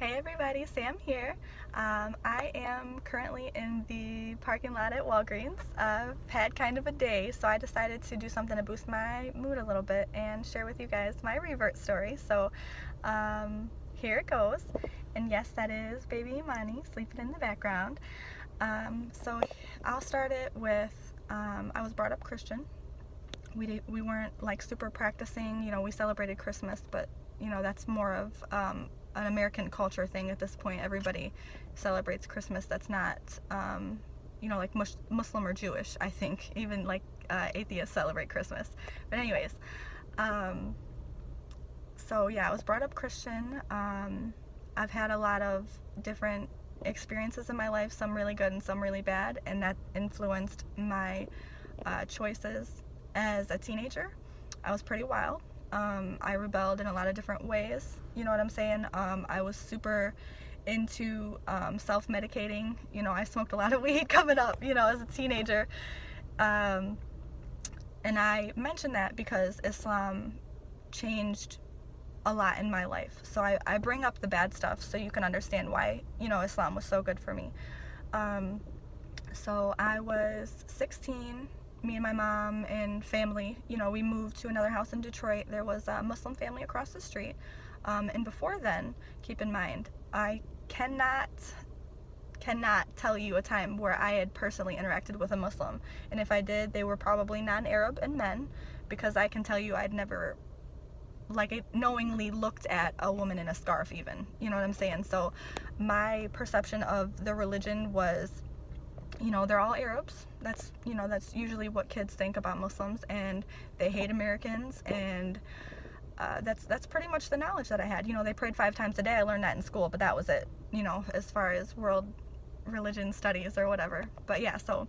Hey everybody, Sam here. I am currently in the parking lot at Walgreens. I've had kind of a day, so I decided to do something to boost my mood a little bit and share with you guys my revert story. So here it goes. And yes, that is baby Imani sleeping in the background. So I'll start it with, I was brought up Christian. We weren't like super practicing, we celebrated Christmas, but that's more of an American culture thing at this point. Everybody celebrates Christmas. That's not, like Muslim or Jewish, I think. Even like atheists celebrate Christmas. But anyways, so yeah, I was brought up Christian. I've had a lot of different experiences in my life, some really good and some really bad, and that influenced my choices as a teenager. I was pretty wild. I rebelled in a lot of different ways, you know what I'm saying? I was super into self-medicating. I smoked a lot of weed coming up, as a teenager. And I mention that because Islam changed a lot in my life. So I bring up the bad stuff so you can understand why, Islam was so good for me. So I was 16. Me and my mom and family, we moved to another house in Detroit. There was a Muslim family across the street. And before then, keep in mind, I cannot tell you a time where I had personally interacted with a Muslim. And if I did, they were probably non-Arab and men, because I can tell you I'd never knowingly looked at a woman in a scarf even. You know what I'm saying? So my perception of the religion was, they're all Arabs. That's usually what kids think about Muslims, and they hate Americans, and that's pretty much the knowledge that I had. They prayed 5 times a day. I learned that in school, but that was it, as far as world religion studies or whatever. But yeah, so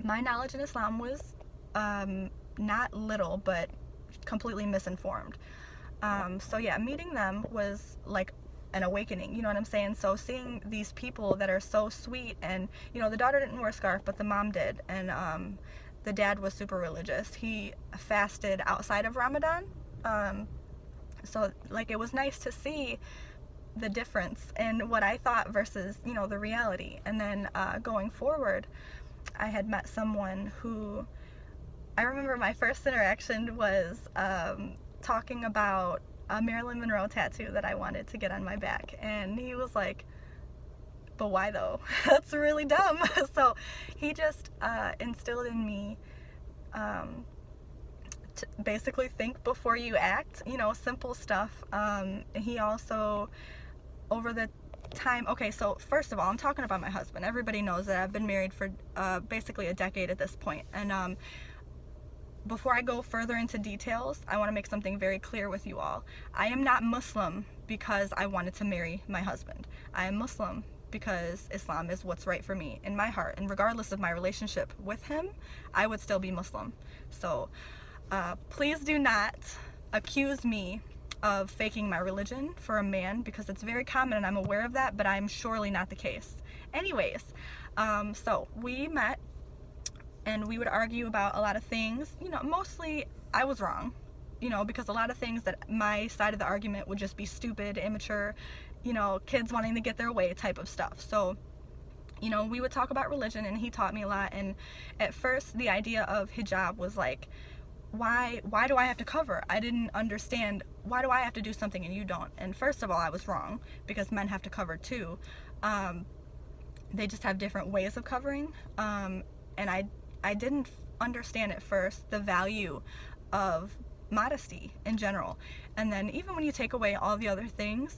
my knowledge in Islam was not little, but completely misinformed. So yeah, meeting them was like an awakening, you know what I'm saying? So seeing these people that are so sweet, and the daughter didn't wear a scarf, but the mom did, and the dad was super religious. He fasted outside of Ramadan, so it was nice to see the difference in what I thought versus the reality. And then going forward, I had met someone who, I remember my first interaction was talking about a Marilyn Monroe tattoo that I wanted to get on my back, and he was like, but why though? That's really dumb. So he just instilled in me to basically think before you act, simple stuff. He also, over the time, okay, so first of all, I'm talking about my husband. Everybody knows that I've been married for basically a decade at this point, and before I go further into details, I want to make something very clear with you all. I am not Muslim because I wanted to marry my husband. I am Muslim because Islam is what's right for me in my heart. And regardless of my relationship with him, I would still be Muslim. So please do not accuse me of faking my religion for a man, because it's very common and I'm aware of that, but I'm surely not the case. Anyways, so we met, and we would argue about a lot of things. Mostly I was wrong, because a lot of things that my side of the argument would just be stupid, immature, kids wanting to get their way type of stuff. So, we would talk about religion, and he taught me a lot. And at first, the idea of hijab was like, why do I have to cover? I didn't understand, why do I have to do something and you don't? And first of all, I was wrong, because men have to cover too. They just have different ways of covering. And I didn't understand at first the value of modesty in general. And then even when you take away all the other things,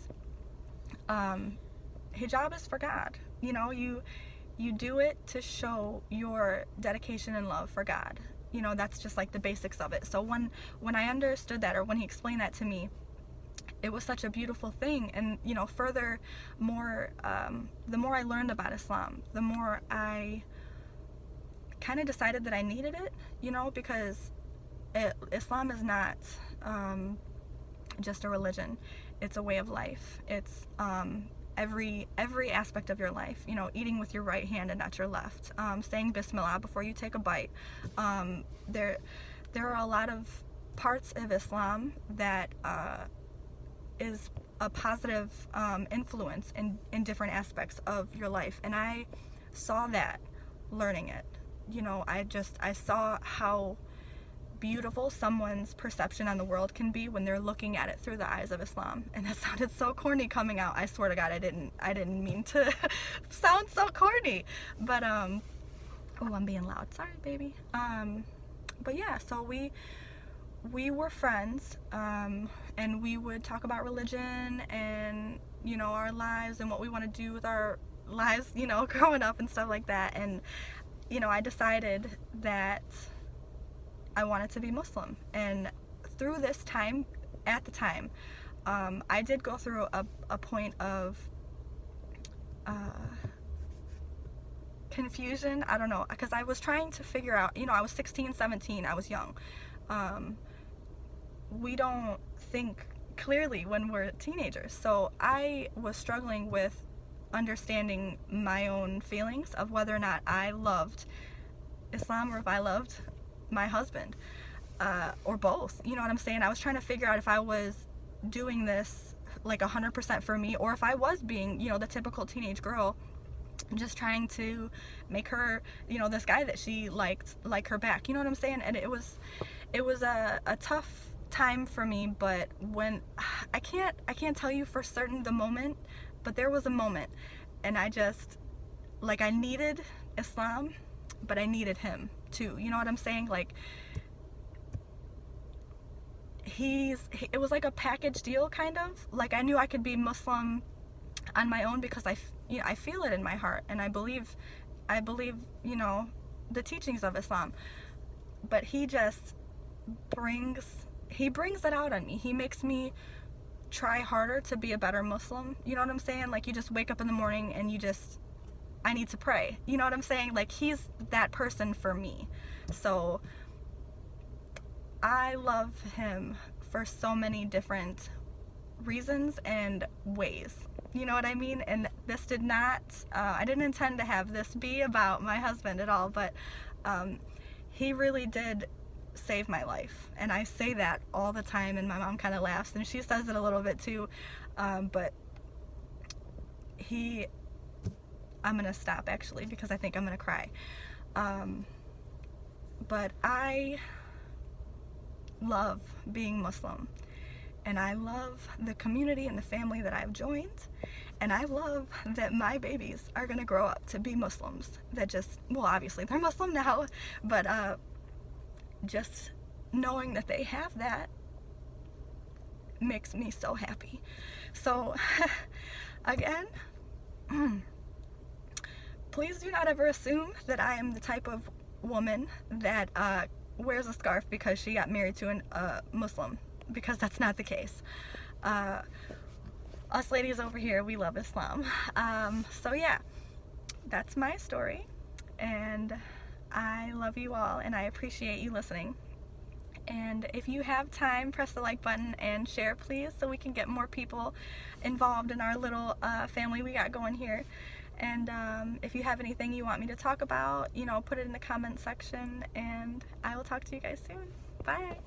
hijab is for God. You do it to show your dedication and love for God. That's just like the basics of it. So when I understood that, or when he explained that to me, it was such a beautiful thing. And furthermore, the more I learned about Islam, the more I kind of decided that I needed it, because Islam is not just a religion. It's a way of life. It's every aspect of your life. Eating with your right hand and not your left. Saying Bismillah before you take a bite. There are a lot of parts of Islam that is a positive influence in different aspects of your life. And I saw that learning it. You know, I saw how beautiful someone's perception on the world can be when they're looking at it through the eyes of Islam. And that sounded so corny coming out. I swear to God, I didn't mean to sound so corny. But oh, I'm being loud. Sorry, baby. But yeah, so we were friends, and we would talk about religion and, you know, our lives and what we want to do with our lives, you know, growing up and stuff like that. And, you know, I decided that I wanted to be Muslim. And through this time, at the time, I did go through a point of confusion. I don't know, because I was trying to figure out, you know, I was 16, 17, I was young. We don't think clearly when we're teenagers. So I was struggling with understanding my own feelings of whether or not I loved Islam or if I loved my husband, or both. You know what I'm saying? I was trying to figure out if I was doing this like 100% for me, or if I was being, you know, the typical teenage girl, just trying to make her, you know, this guy that she liked, like her back. You know what I'm saying? And it was a tough time for me. But when I can't tell you for certain the moment, but there was a moment, and I just, like, I needed Islam, but I needed him too. You know what I'm saying? Like, it was like a package deal, kind of. Like, I knew I could be Muslim on my own because I feel it in my heart, and I believe, you know, the teachings of Islam. But he just brings it out on me. He makes me try harder to be a better Muslim. You know what I'm saying? Like, you just wake up in the morning and I need to pray. You know what I'm saying? Like, he's that person for me. So I love him for so many different reasons and ways. You know what I mean? And this did not, I didn't intend to have this be about my husband at all, but he really did save my life. And I say that all the time, and my mom kind of laughs, and she says it a little bit too. But I'm gonna stop actually, because I think I'm gonna cry. But I love being Muslim, and I love the community and the family that I've joined, and I love that my babies are gonna grow up to be Muslims that just, well, obviously they're Muslim now, but just knowing that they have that makes me so happy. So again, please do not ever assume that I am the type of woman that wears a scarf because she got married to a Muslim, because that's not the case. Us ladies over here, we love Islam. So yeah, that's my story, and I love you all, and I appreciate you listening. And if you have time, press the like button and share, please, so we can get more people involved in our little family we got going here. And if you have anything you want me to talk about, you know, put it in the comment section, and I will talk to you guys soon. Bye.